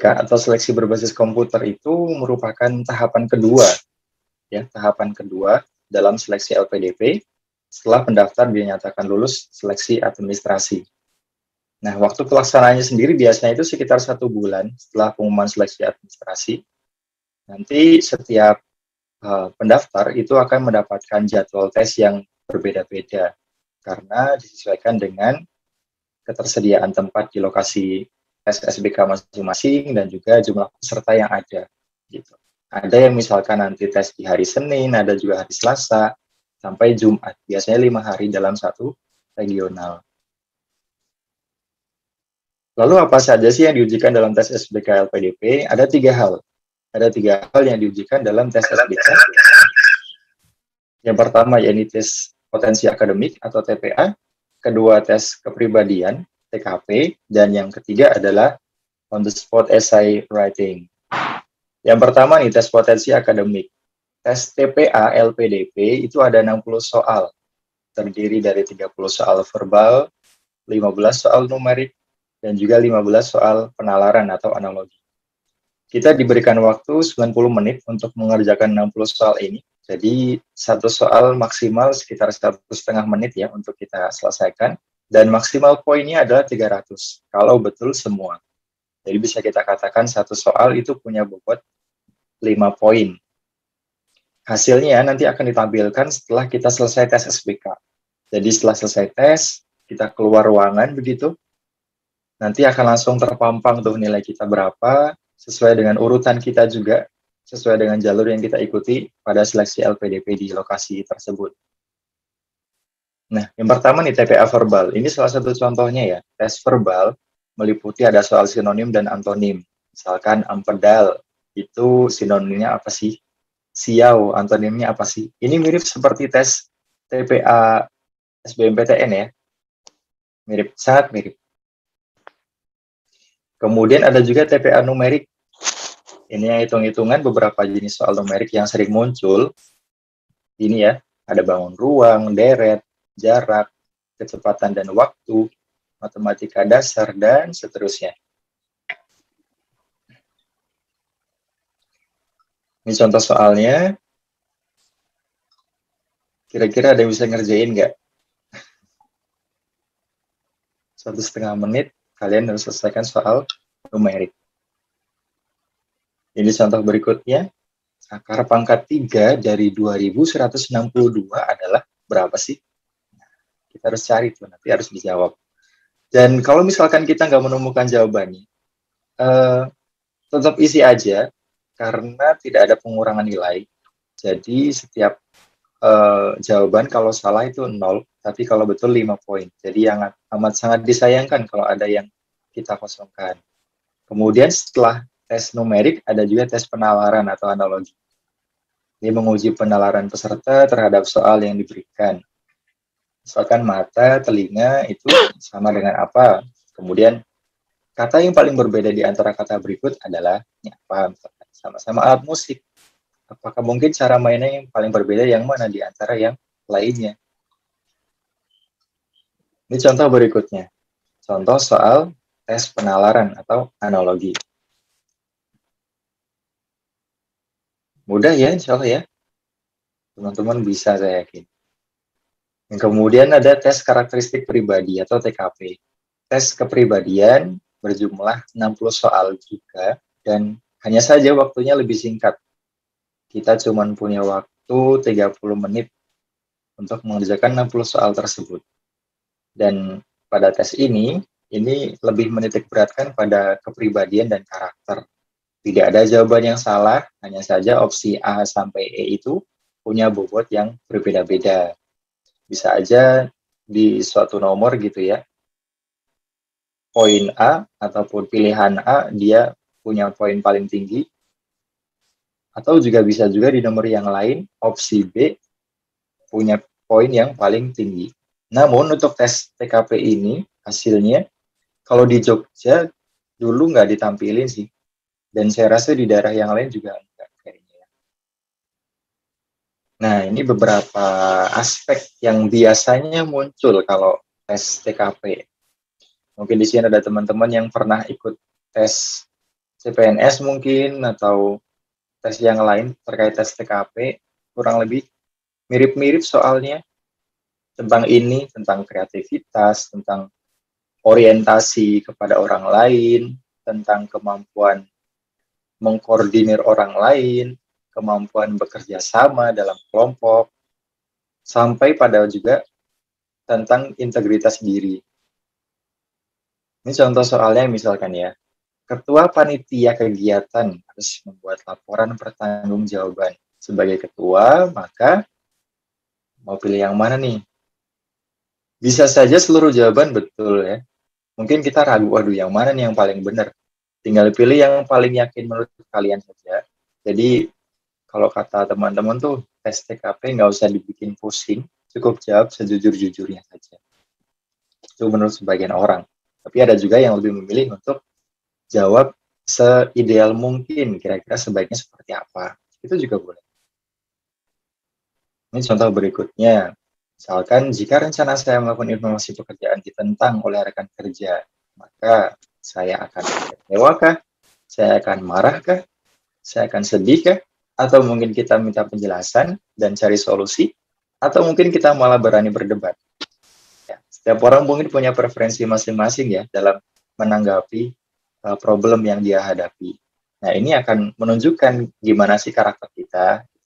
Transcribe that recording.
SBK atau seleksi berbasis komputer itu merupakan tahapan kedua, ya, tahapan kedua dalam seleksi LPDP setelah pendaftar dinyatakan lulus seleksi administrasi. Nah, waktu pelaksanaannya sendiri biasanya itu sekitar 1 bulan setelah pengumuman seleksi administrasi. Nanti setiap pendaftar itu akan mendapatkan jadwal tes yang berbeda-beda karena disesuaikan dengan ketersediaan tempat di lokasi tes SBK masing-masing dan juga jumlah peserta yang ada. Gitu. Ada yang misalkan nanti tes di hari Senin, ada juga hari Selasa, sampai Jumat. Biasanya 5 hari dalam satu regional. Lalu apa saja sih yang diujikan dalam tes SBK LPDP? Ada 3 hal. Ada 3 hal yang diujikan dalam tes SBK. Yang pertama yaitu tes potensi akademik atau TPA. Kedua tes kepribadian, TKP. Dan yang ketiga adalah on the spot essay writing. Yang pertama nih tes potensi akademik. Tes TPA LPDP itu ada 60 soal. Terdiri dari 30 soal verbal, 15 soal numerik, dan juga 15 soal penalaran atau analogi. Kita diberikan waktu 90 menit untuk mengerjakan 60 soal ini. Jadi satu soal maksimal sekitar 1,5 menit ya untuk kita selesaikan. Dan maksimal poinnya adalah 300, kalau betul semua. Jadi bisa kita katakan satu soal itu punya bobot 5 poin. Hasilnya nanti akan ditampilkan setelah kita selesai tes SBK. Jadi setelah selesai tes, kita keluar ruangan begitu, nanti akan langsung terpampang tuh nilai kita berapa, sesuai dengan urutan kita juga, sesuai dengan jalur yang kita ikuti pada seleksi LPDP di lokasi tersebut. Nah, yang pertama nih TPA verbal. Ini salah satu contohnya ya. Tes verbal meliputi ada soal sinonim dan antonim. Misalkan ampedal, itu sinonimnya apa sih? Siau, antonimnya apa sih? Ini mirip seperti tes TPA SBMPTN ya. Mirip, sangat mirip. Kemudian ada juga TPA numerik. Ini yang hitung-hitungan beberapa jenis soal numerik yang sering muncul. Ini ya, ada bangun ruang, deret, jarak, kecepatan dan waktu, matematika dasar, dan seterusnya. Ini contoh soalnya. Kira-kira ada yang bisa ngerjain nggak? 1,5 menit, kalian harus selesaikan soal numerik. Ini contoh berikutnya. Akar pangkat 3 dari 2162 adalah berapa sih? Kita harus cari tuh, nanti harus dijawab. Dan kalau misalkan kita nggak menemukan jawabannya, tetap isi aja, karena tidak ada pengurangan nilai. Jadi setiap jawaban kalau salah itu 0, tapi kalau betul 5 poin. Jadi yang amat sangat disayangkan kalau ada yang kita kosongkan. Kemudian setelah tes numerik, ada juga tes penalaran atau analogi. Ini menguji penalaran peserta terhadap soal yang diberikan. Misalkan mata, telinga, itu sama dengan apa? Kemudian, kata yang paling berbeda di antara kata berikut adalah apa? Sama-sama alat musik. Apakah mungkin cara mainnya yang paling berbeda yang mana di antara yang lainnya? Ini contoh berikutnya. Contoh soal tes penalaran atau analogi. Mudah ya, insya Allah ya. Teman-teman bisa, saya yakin. Yang kemudian ada tes karakteristik pribadi atau TKP. Tes kepribadian berjumlah 60 soal juga, dan hanya saja waktunya lebih singkat. Kita cuma punya waktu 30 menit untuk mengerjakan 60 soal tersebut. Dan pada tes ini lebih menitik beratkan pada kepribadian dan karakter. Tidak ada jawaban yang salah, hanya saja opsi A sampai E itu punya bobot yang berbeda-beda. Bisa aja di suatu nomor gitu ya, poin A ataupun pilihan A dia punya poin paling tinggi, atau juga bisa juga di nomor yang lain, opsi B punya poin yang paling tinggi. Namun untuk tes TKP ini, hasilnya, kalau di Jogja dulu nggak ditampilin sih. Dan saya rasa di daerah yang lain juga enggak kayaknya. Nah, ini beberapa aspek yang biasanya muncul kalau tes TKP. Mungkin di sini ada teman-teman yang pernah ikut tes CPNS mungkin, atau tes yang lain terkait tes TKP, kurang lebih mirip-mirip soalnya tentang ini, tentang kreativitas, tentang orientasi kepada orang lain, tentang kemampuan mengkoordinir orang lain, kemampuan bekerja sama dalam kelompok, sampai pada juga tentang integritas diri. Ini contoh soalnya misalkan ya, ketua panitia kegiatan harus membuat laporan pertanggungjawaban. Sebagai ketua, maka mau pilih yang mana nih? Bisa saja seluruh jawaban betul ya. Mungkin kita ragu, waduh yang mana nih yang paling benar? Tinggal pilih yang paling yakin menurut kalian saja. Jadi kalau kata teman-teman tuh, tes TKP nggak usah dibikin pusing, cukup jawab sejujur-jujurnya saja. Itu menurut sebagian orang. Tapi ada juga yang lebih memilih untuk jawab seideal mungkin, kira-kira sebaiknya seperti apa. Itu juga boleh. Ini contoh berikutnya. Misalkan jika rencana saya melakukan informasi pekerjaan ditentang oleh rekan kerja, maka saya akan kecewa kah? Saya akan marah kah? Saya akan sedih kah? Atau mungkin kita minta penjelasan dan cari solusi? Atau mungkin kita malah berani berdebat? Ya, setiap orang mungkin punya preferensi masing-masing ya dalam menanggapi problem yang dia hadapi. Nah, ini akan menunjukkan gimana sih karakter kita